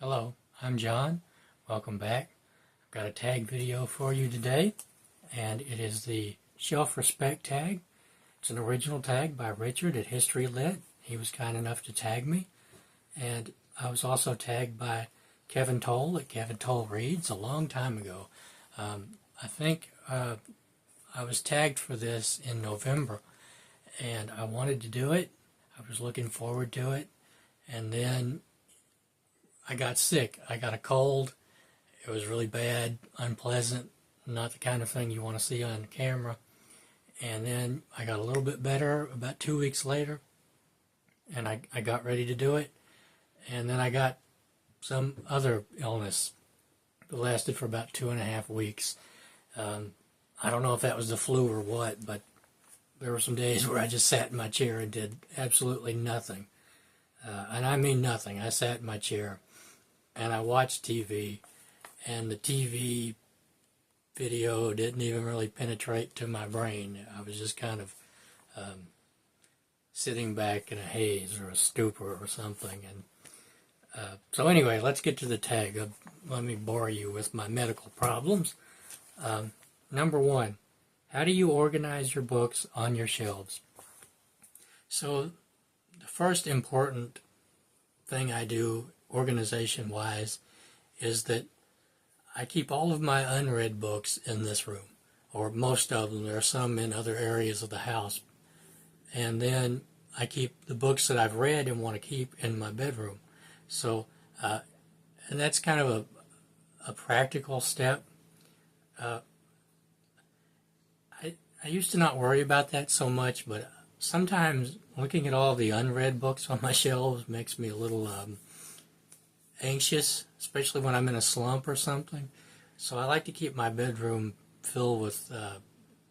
Hello, I'm John. Welcome back. I've got a tag video for you today, and it is the Shelf Respect tag. It's an original tag by Richard at History Lit. He was kind enough to tag me, and I was also tagged by Kevin Toll at Kevin Toll Reads a long time ago. I think I was tagged for this in November, and I wanted to do it. I was looking forward to it, and then I got sick. I got a cold. It was really bad, unpleasant, not the kind of thing you want to see on camera. And then I got a little bit better about 2 weeks later, and I got ready to do it. And then I got some other illness that lasted for about 2.5 weeks. I don't know if that was the flu or what, but there were some days where I just sat in my chair and did absolutely nothing. And I mean nothing. I sat in my chair and I watched TV, and the TV video didn't even really penetrate to my brain. I was just kind of sitting back in a haze or a stupor or something. And so anyway, let's get to the tag. Let me bore you with my medical problems. Number one, how do you organize your books on your shelves? So the first important thing I do organization-wise is that I keep all of my unread books in this room, or most of them. There are some in other areas of the house. And then I keep the books that I've read and want to keep in my bedroom. So, and that's kind of a practical step. I used to not worry about that so much, but sometimes looking at all the unread books on my shelves makes me a little anxious, especially when I'm in a slump or something. So I like to keep my bedroom filled with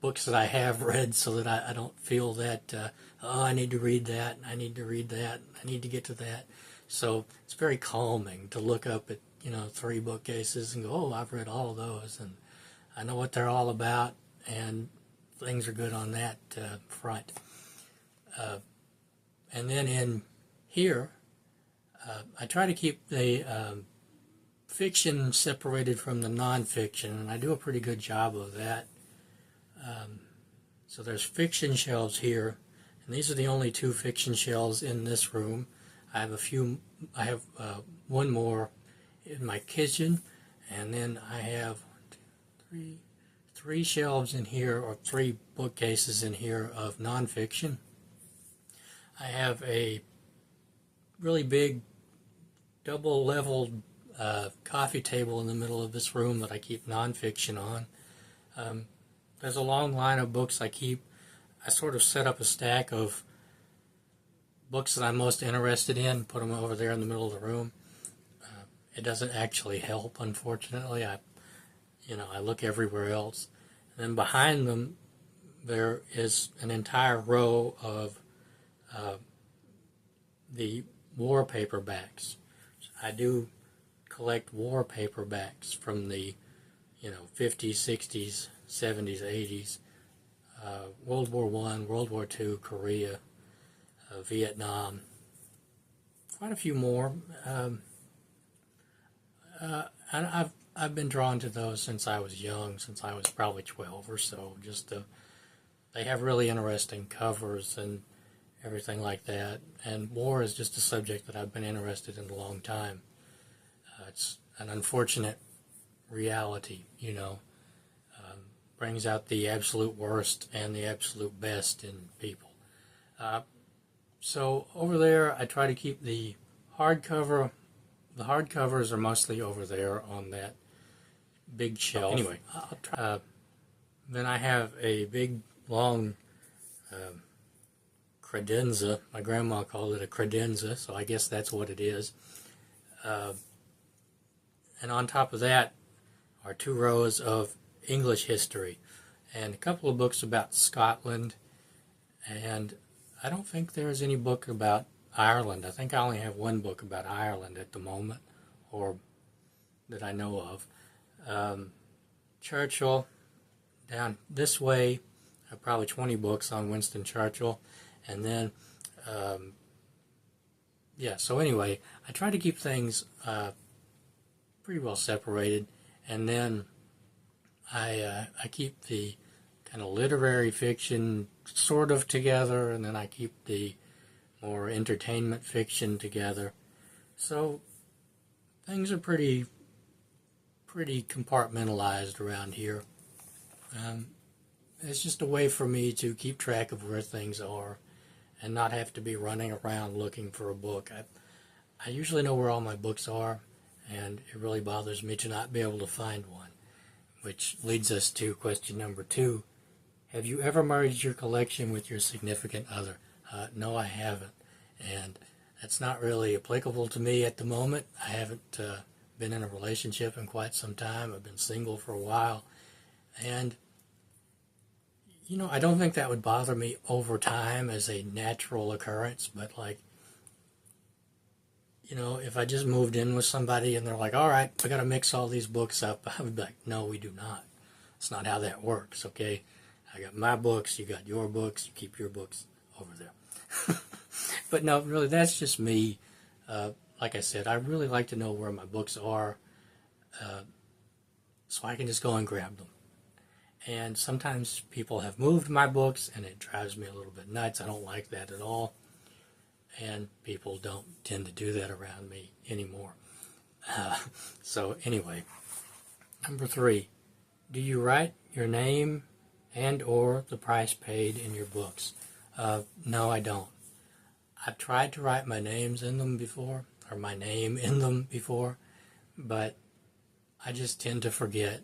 books that I have read, so that I don't feel that, oh, I need to read that, I need to read that, I need to get to that. So it's very calming to look up at, 3 bookcases and go, oh, I've read all of those, and I know what they're all about, and things are good on that front. And then in here, I try to keep the fiction separated from the nonfiction, and I do a pretty good job of that. So there's fiction shelves here, and these are the only 2 fiction shelves in this room. I have one more in my kitchen, and then I have 3 shelves in here, or 3 bookcases in here of nonfiction. I have a really big double-leveled coffee table in the middle of this room that I keep nonfiction on. There's a long line of books I keep. I sort of set up a stack of books that I'm most interested in, put them over there in the middle of the room. It doesn't actually help, unfortunately. I look everywhere else. And then behind them, there is an entire row of the war paperbacks. I do collect war paperbacks from the 50s, 60s, 70s, 80s, World War I, World War II, Korea, Vietnam, quite a few more. And I've been drawn to those since I was young, since I was probably 12 or so. They have really interesting covers and everything like that. And war is just a subject that I've been interested in a long time. It's an unfortunate reality, brings out the absolute worst and the absolute best in people. So over there, I try to keep the hardcover. The hardcovers are mostly over there on that big shelf. Anyway, I'll try. Then I have a big, long credenza. My grandma called it a credenza, so I guess that's what it is. And on top of that are 2 rows of English history and a couple of books about Scotland. And I don't think there's any book about Ireland. I think I only have 1 book about Ireland at the moment, or that I know of. Churchill, down this way, I have probably 20 books on Winston Churchill. And then, so anyway, I try to keep things pretty well separated. And then I keep the kind of literary fiction sort of together, and then I keep the more entertainment fiction together. So things are pretty compartmentalized around here. It's just a way for me to keep track of where things are and not have to be running around looking for a book. I usually know where all my books are, and it really bothers me to not be able to find one. Which leads us to question number 2. Have you ever merged your collection with your significant other? No, I haven't. And that's not really applicable to me at the moment. I haven't been in a relationship in quite some time. I've been single for a while. And, I don't think that would bother me over time as a natural occurrence. But, if I just moved in with somebody and they're like, all right, we got to mix all these books up, I would be like, no, we do not. It's not how that works, okay? I got my books, you got your books, you keep your books over there. But no, really, that's just me. Like I said, I really like to know where my books are so I can just go and grab them. And sometimes people have moved my books and it drives me a little bit nuts. I don't like that at all. And people don't tend to do that around me anymore. So anyway, number 3, do you write your name and or the price paid in your books? No, I don't. I've tried to write my names in them before, or my name in them before, but I just tend to forget.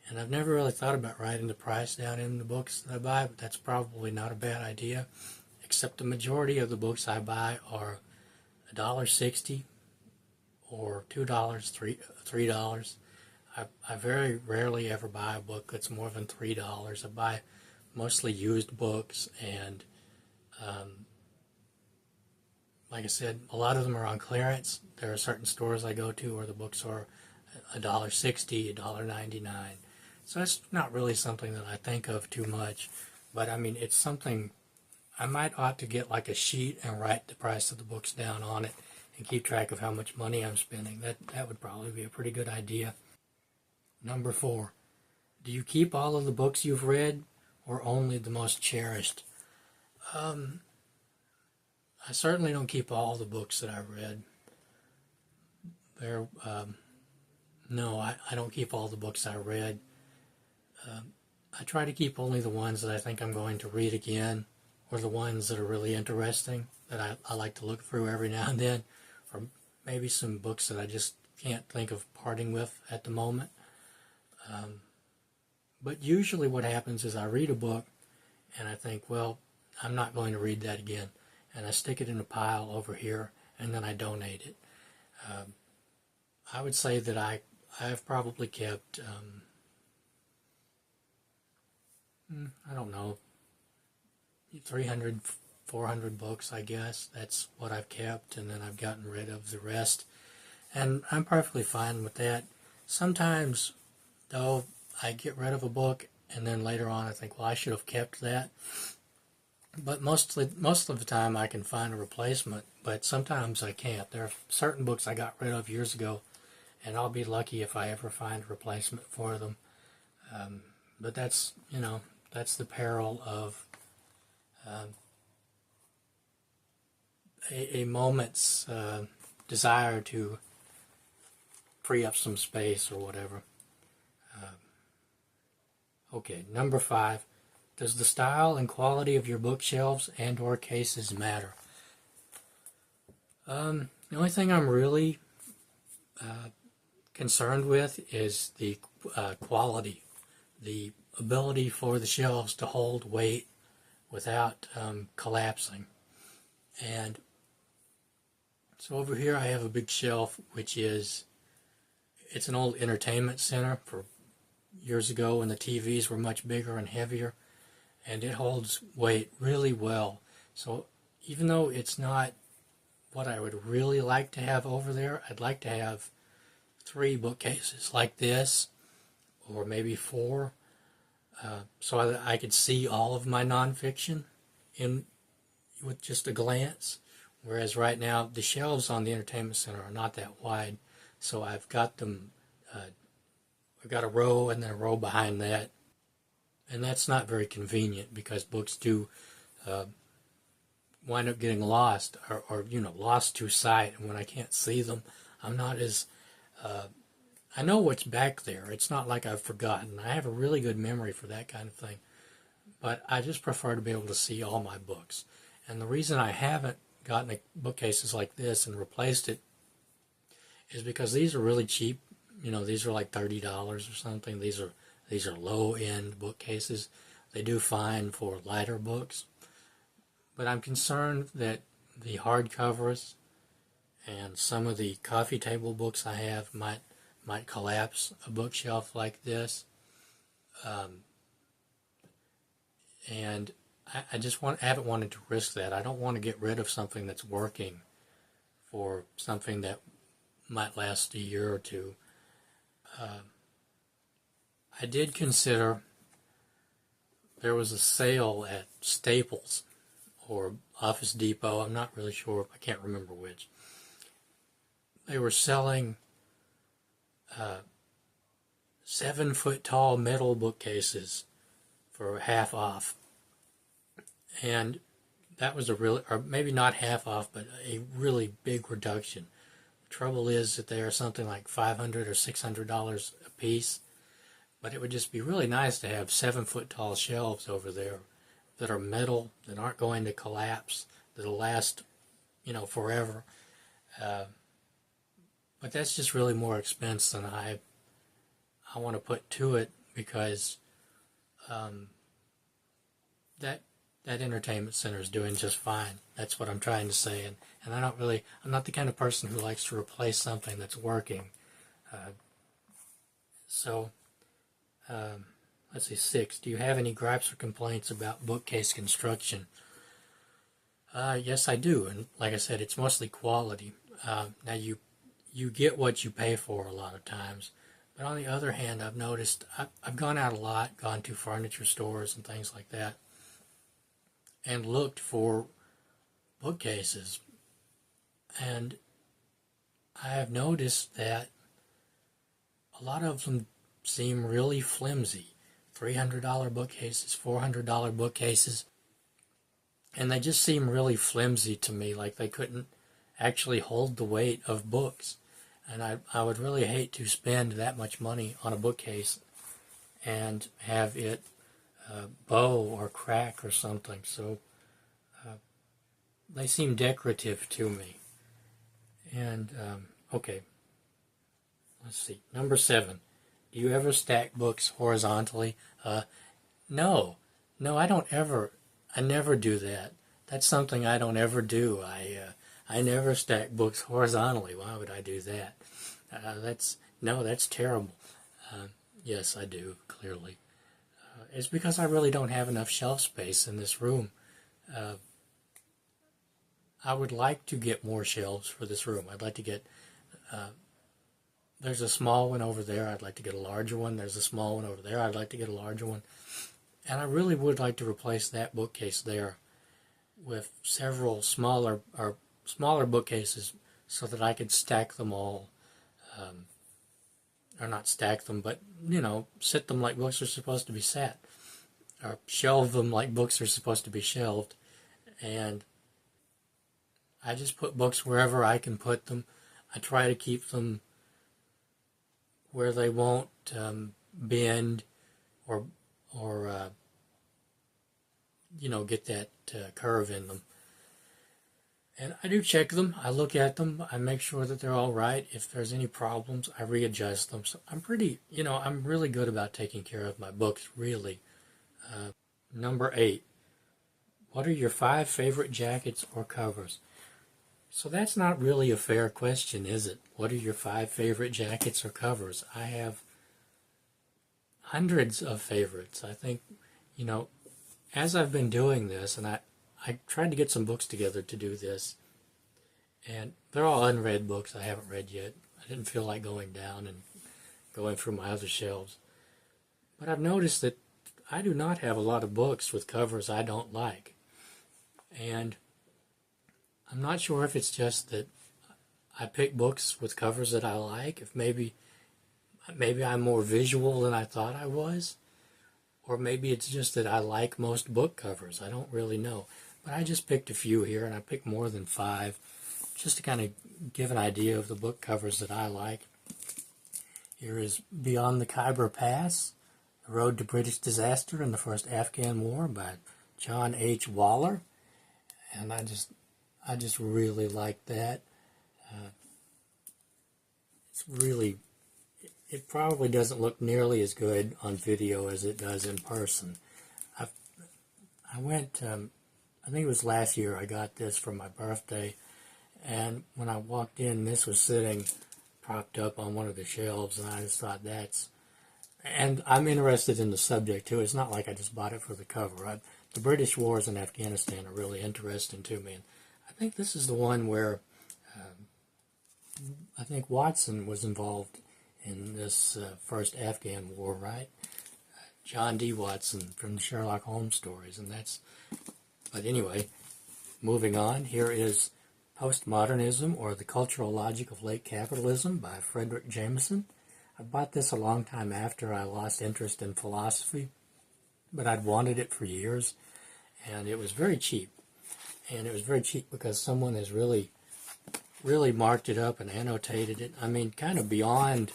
And I've never really thought about writing the price down in the books that I buy, but that's probably not a bad idea. Except the majority of the books I buy are $1.60 or $2, $3. I very rarely ever buy a book that's more than $3. I buy mostly used books, and like I said, a lot of them are on clearance. There are certain stores I go to where the books are $1.60, $1.99. So that's not really something that I think of too much. But I mean, it's something I might ought to get like a sheet and write the price of the books down on it and keep track of how much money I'm spending. That would probably be a pretty good idea. Number 4, do you keep all of the books you've read or only the most cherished? I certainly don't keep all the books that I've read. No, I don't keep all the books I read. I try to keep only the ones that I think I'm going to read again, or the ones that are really interesting that I like to look through every now and then, or maybe some books that I just can't think of parting with at the moment. But usually what happens is I read a book and I think, well, I'm not going to read that again, and I stick it in a pile over here and then I donate it. I would say that I've probably kept, I don't know, 300, 400 books, I guess. That's what I've kept, and then I've gotten rid of the rest. And I'm perfectly fine with that. Sometimes, though, I get rid of a book, and then later on I think, well, I should have kept that. But most of the time I can find a replacement, but sometimes I can't. There are certain books I got rid of years ago, and I'll be lucky if I ever find a replacement for them. But that's, that's the peril of a moment's desire to free up some space or whatever. Okay, number 5. Does the style and quality of your bookshelves and or cases matter? The only thing I'm really concerned with is the quality, the ability for the shelves to hold weight without collapsing. And so over here I have a big shelf which it's an old entertainment center for years ago when the TVs were much bigger and heavier, and it holds weight really well. So even though it's not what I would really like to have over there, I'd like to have 3 bookcases like this, or maybe 4, so I could see all of my nonfiction with just a glance. Whereas right now the shelves on the entertainment center are not that wide, so I've got them We've got a row and then a row behind that, and that's not very convenient because books do wind up getting lost or lost to sight, and when I can't see them, I'm not as I know what's back there. It's not like I've forgotten. I have a really good memory for that kind of thing, but I just prefer to be able to see all my books. And the reason I haven't gotten bookcases like this and replaced it is because these are really cheap. These are like $30 or something. These are low-end bookcases. They do fine for lighter books, but I'm concerned that the hardcovers and some of the coffee table books I have might collapse a bookshelf like this, and I haven't wanted to risk that. I don't want to get rid of something that's working for something that might last a year or two. I did consider there was a sale at Staples or Office Depot. I'm not really sure. I can't remember which. They were selling 7-foot tall metal bookcases for half off. And that was or maybe not half off, but a really big reduction. The trouble is that they are something like $500 or $600 a piece, but it would just be really nice to have 7-foot tall shelves over there that are metal, that aren't going to collapse, that'll last, forever. But that's just really more expense than I want to put to it, because that entertainment center is doing just fine. That's what I'm trying to say, and I'm not the kind of person who likes to replace something that's working. Let's see, 6. Do you have any gripes or complaints about bookcase construction? Yes, I do, and like I said, it's mostly quality. Now you get what you pay for a lot of times. But on the other hand, I've noticed, I've gone out a lot, gone to furniture stores and things like that, and looked for bookcases. And I have noticed that a lot of them seem really flimsy. $300 bookcases, $400 bookcases, and they just seem really flimsy to me, like they couldn't actually hold the weight of books. And I would really hate to spend that much money on a bookcase and have it bow or crack or something. So they seem decorative to me. And, okay, let's see. Number 7. Do you ever stack books horizontally? No, I never do that. That's something I don't ever do. I never stack books horizontally. Why would I do that? That's terrible. Yes, I do, clearly. It's because I really don't have enough shelf space in this room. I would like to get more shelves for this room. I'd like to get, there's a small one over there. I'd like to get a larger one. There's a small one over there. I'd like to get a larger one. And I really would like to replace that bookcase there with several smaller bookcases so that I could stack them all, or not stack them, but, sit them like books are supposed to be sat, or shelve them like books are supposed to be shelved. And I just put books wherever I can put them. I try to keep them where they won't bend or get that curve in them. And I do check them. I look at them. I make sure that they're all right. If there's any problems, I readjust them. So I'm I'm really good about taking care of my books, really. Number 8. What are your 5 favorite jackets or covers? So that's not really a fair question, is it? What are your 5 favorite jackets or covers? I have hundreds of favorites. I think, as I've been doing this, and I tried to get some books together to do this, and they're all unread books I haven't read yet. I didn't feel like going down and going through my other shelves. But I've noticed that I do not have a lot of books with covers I don't like. And I'm not sure if it's just that I pick books with covers that I like, if maybe maybe I'm more visual than I thought I was, or maybe it's just that I like most book covers. I don't really know. But I just picked a few here, and I picked more than 5, just to kind of give an idea of the book covers that I like. Here is Beyond the Khyber Pass, The Road to British Disaster in the First Afghan War by John H. Waller. And I just really like that. It's really, it probably doesn't look nearly as good on video as it does in person. I went, I think it was last year I got this for my birthday, and when I walked in, this was sitting propped up on one of the shelves, and I just thought and I'm interested in the subject too. It's not like I just bought it for the cover. The British wars in Afghanistan are really interesting to me, and I think this is the one where I think Watson was involved in this first Afghan war, right? John D. Watson from the Sherlock Holmes stories, and but anyway, moving on, here is Postmodernism, or The Cultural Logic of Late Capitalism by Frederick Jameson. I bought this a long time after I lost interest in philosophy, but I'd wanted it for years, and it was very cheap. And it was very cheap because someone has really marked it up and annotated it. I mean, kind of beyond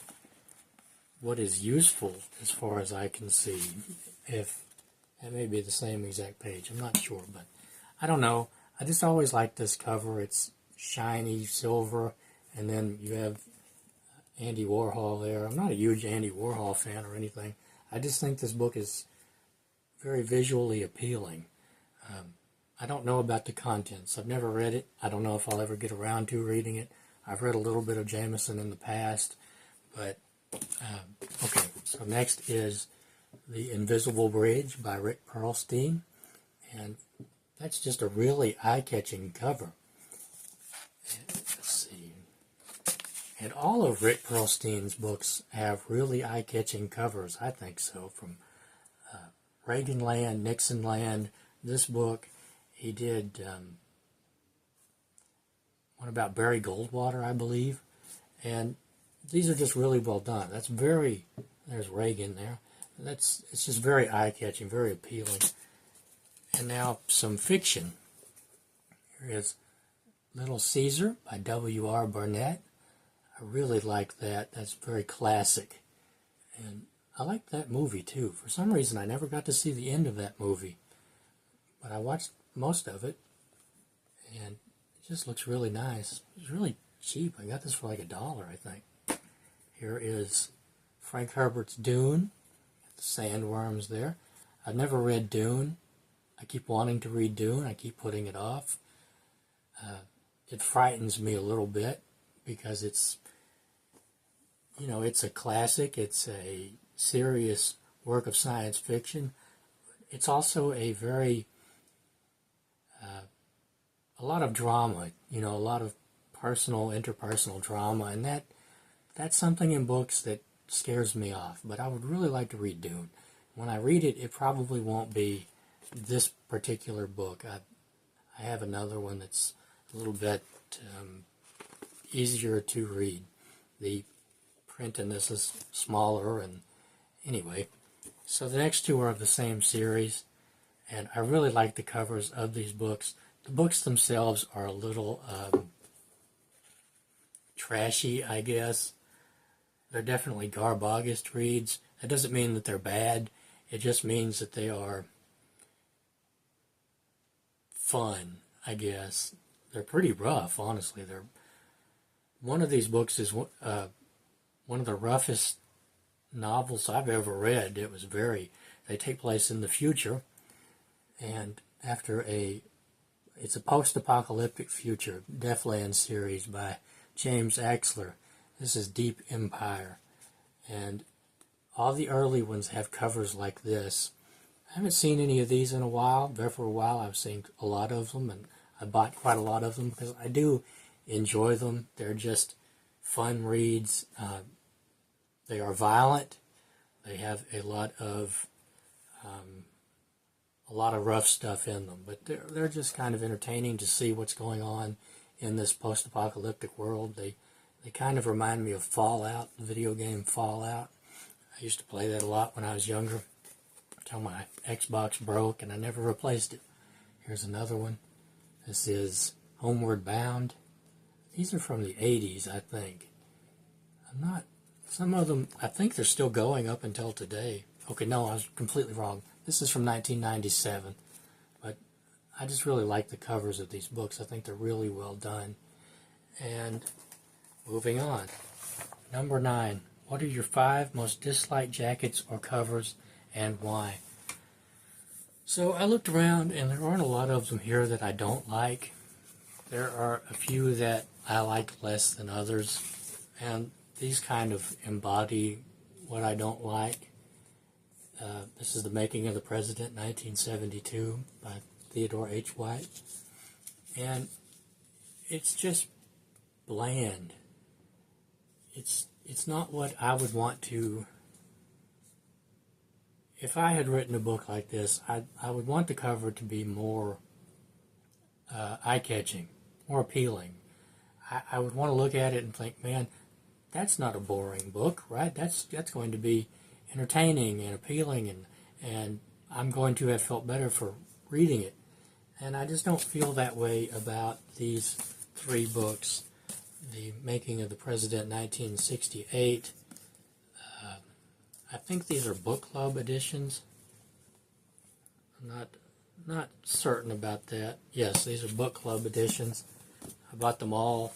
what is useful as far as I can see. If that may be the same exact page, I'm not sure, but I don't know. I just always liked this cover. It's shiny silver, and then you have Andy Warhol there. I'm not a huge Andy Warhol fan or anything. I just think this book is very visually appealing. I don't know about the contents. I've never read it. I don't know if I'll ever get around to reading it. I've read a little bit of Jameson in the past, but okay. So next is The Invisible Bridge by Rick Perlstein, and that's just a really eye-catching cover. Let's see. And all of Rick Perlstein's books have really eye-catching covers. I think so. From Reagan Land, Nixon Land, this book. He did one about Barry Goldwater, I believe. And these are just really well done. There's Reagan there. It's just very eye-catching, very appealing. And now some fiction. Here is Little Caesar by W.R. Burnett. I really like that. That's very classic. And I like that movie too. For some reason, I never got to see the end of that movie. But I watched most of it, and it just looks really nice. It's really cheap. I got this for like $1, I think. Here is Frank Herbert's Dune. The sandworms there. I've never read Dune. I keep wanting to read Dune. I keep putting it off. It frightens me a little bit because it's a classic. It's a serious work of science fiction. It's also a lot of drama, a lot of interpersonal drama, and that's something in books that scares me off. But I would really like to read Dune. When I read it, it probably won't be this particular book. I have another one that's a little bit easier to read. The print in this is smaller, and anyway. So the next two are of the same series, and I really like the covers of these books. The books themselves are a little trashy, I guess. They're definitely Garbogist reads. That doesn't mean that they're bad. It just means that they are fun, I guess. They're pretty rough, honestly. One of these books is one of the roughest novels I've ever read. They take place in the future, and it's a post-apocalyptic future, Deathland series by James Axler. This is Deep Empire, and all the early ones have covers like this. I haven't seen any of these in a while. There for a while I've seen a lot of them, and I bought quite a lot of them because I do enjoy them. They're just fun reads. They are violent. They have a lot of rough stuff in them, but they're just kind of entertaining to see what's going on in this post-apocalyptic world. They They kind of remind me of Fallout, the video game Fallout. I used to play that a lot when I was younger, until my Xbox broke and I never replaced it. Here's another one. This is Homeward Bound. These are from the 80s, I think. Some of them, I think they're still going up until today. Okay, no, I was completely wrong. This is from 1997. But I just really like the covers of these books. I think they're really well done. And moving on. Number 9. What are your 5 most disliked jackets or covers and why? So I looked around and there aren't a lot of them here that I don't like. There are a few that I like less than others. And these kind of embody what I don't like. This is The Making of the President, 1972 by Theodore H. White. And it's just bland. It's not what I would want to. If I had written a book like this, I would want the cover to be more eye-catching, more appealing. I would want to look at it and think, man, that's not a boring book, right? That's going to be entertaining and appealing, and I'm going to have felt better for reading it. And I just don't feel that way about these 3 books. The Making of the President, 1968. I think these are book club editions. I'm not certain about that. Yes, these are book club editions. I bought them all.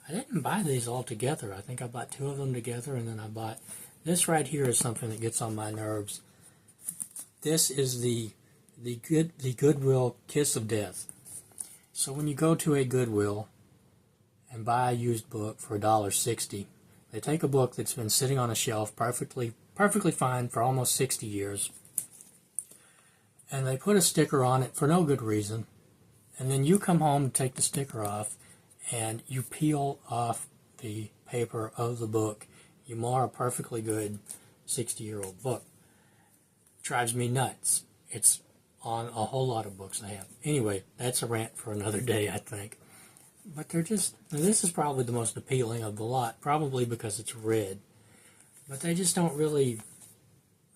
I didn't buy these all together. I think I bought 2 of them together, and then I bought this right here is something that gets on my nerves. This is the Goodwill Kiss of Death. So when you go to a Goodwill and buy a used book for $1.60, they take a book that's been sitting on a shelf perfectly fine for almost 60 years, and they put a sticker on it for no good reason, and then you come home and take the sticker off, and you peel off the paper of the book. You mar a perfectly good 60-year-old book. Drives me nuts. It's on a whole lot of books I have. Anyway, that's a rant for another day, I think. But this is probably the most appealing of the lot, probably because it's red. But they just don't really,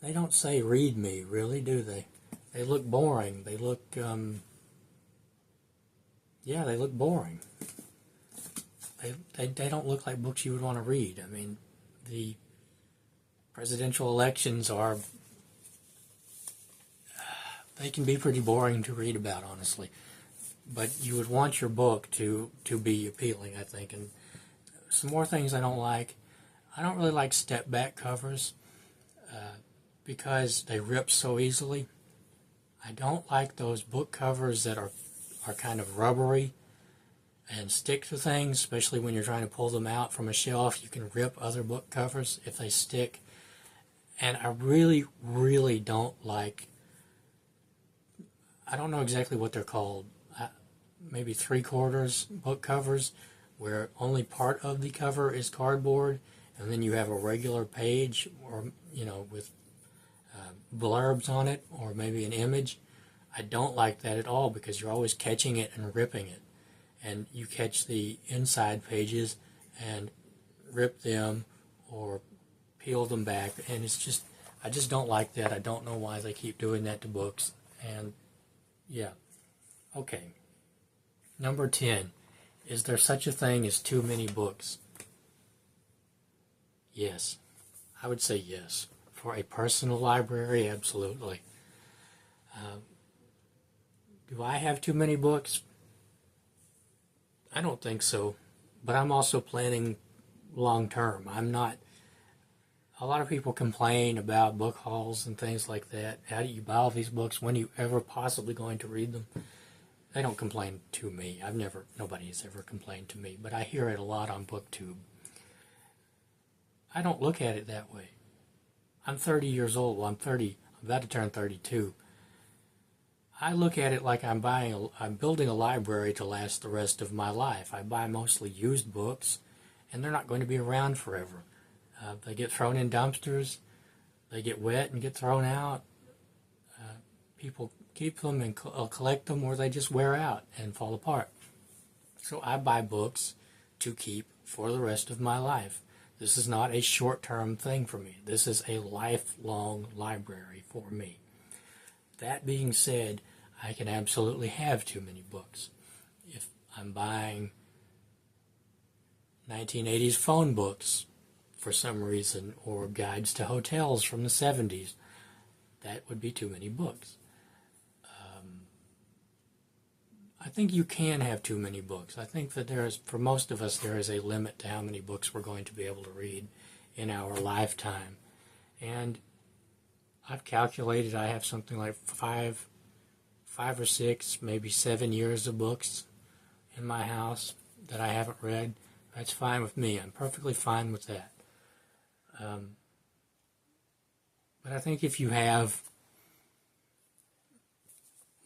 they don't say read me, really, do they? They look boring. They look, they look boring. They don't look like books you would want to read. I mean, the presidential elections they can be pretty boring to read about, honestly. But you would want your book to be appealing, I think. And some more things I don't like. I don't really like step back covers because they rip so easily. I don't like those book covers that are kind of rubbery and stick to things, especially when you're trying to pull them out from a shelf. You can rip other book covers if they stick. And I really, really don't like, I don't know exactly what they're called, maybe 3/4 book covers, where only part of the cover is cardboard, and then you have a regular page, or with blurbs on it, or maybe an image. I don't like that at all, because you're always catching it and ripping it, and you catch the inside pages and rip them or peel them back, and I just don't like that. I don't know why they keep doing that to books. And yeah, okay. Number 10, is there such a thing as too many books? Yes, I would say yes. For a personal library, absolutely. Do I have too many books? I don't think so, but I'm also planning long term. A lot of people complain about book hauls and things like that. How do you buy all these books? When are you ever possibly going to read them? They don't complain to me. Nobody has ever complained to me, but I hear it a lot on BookTube. I don't look at it that way. I'm 30 years old. Well, I'm about to turn 32. I look at it like I'm building a library to last the rest of my life. I buy mostly used books, and they're not going to be around forever. They get thrown in dumpsters, they get wet and get thrown out. People keep them and collect them, or they just wear out and fall apart. So I buy books to keep for the rest of my life. This is not a short-term thing for me. This is a lifelong library for me. That being said, I can absolutely have too many books. If I'm buying 1980s phone books for some reason, or guides to hotels from the 70s, that would be too many books. I think you can have too many books. I think that for most of us, there is a limit to how many books we're going to be able to read in our lifetime. And I've calculated I have something like five or six, maybe 7 years of books in my house that I haven't read. That's fine with me. I'm perfectly fine with that. But I think if you have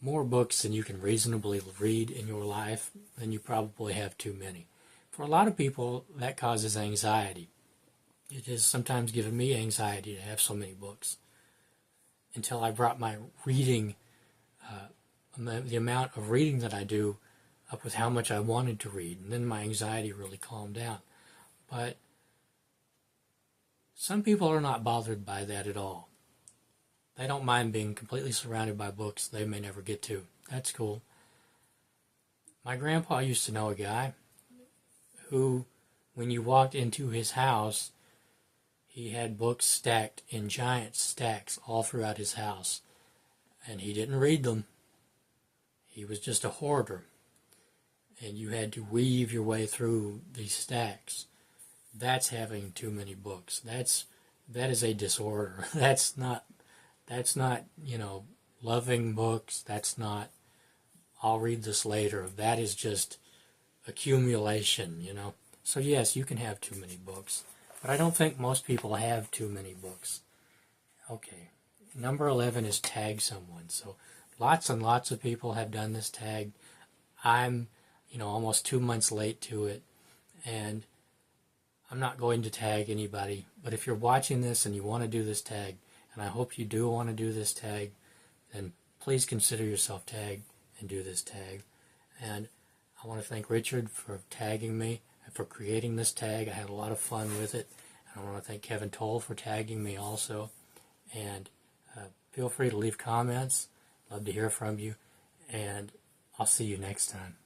more books than you can reasonably read in your life, then you probably have too many. For a lot of people, that causes anxiety. It has sometimes given me anxiety to have so many books, until I brought my reading, the amount of reading that I do, up with how much I wanted to read, and then my anxiety really calmed down. But some people are not bothered by that at all. They don't mind being completely surrounded by books they may never get to. That's cool. My grandpa used to know a guy who, when you walked into his house, he had books stacked in giant stacks all throughout his house. And he didn't read them. He was just a hoarder. And you had to weave your way through these stacks. That's having too many books. That is a disorder. That's not, loving books. That's not, I'll read this later. That is just accumulation, So yes, you can have too many books. But I don't think most people have too many books. Okay. Number 11 is tag someone. So lots and lots of people have done this tag. I'm, almost 2 months late to it. And I'm not going to tag anybody. But if you're watching this and you want to do this tag, and I hope you do want to do this tag, then please consider yourself tagged and do this tag. And I want to thank Richard for tagging me and for creating this tag. I had a lot of fun with it. And I want to thank Kevin Toll for tagging me also. And feel free to leave comments. Love to hear from you. And I'll see you next time.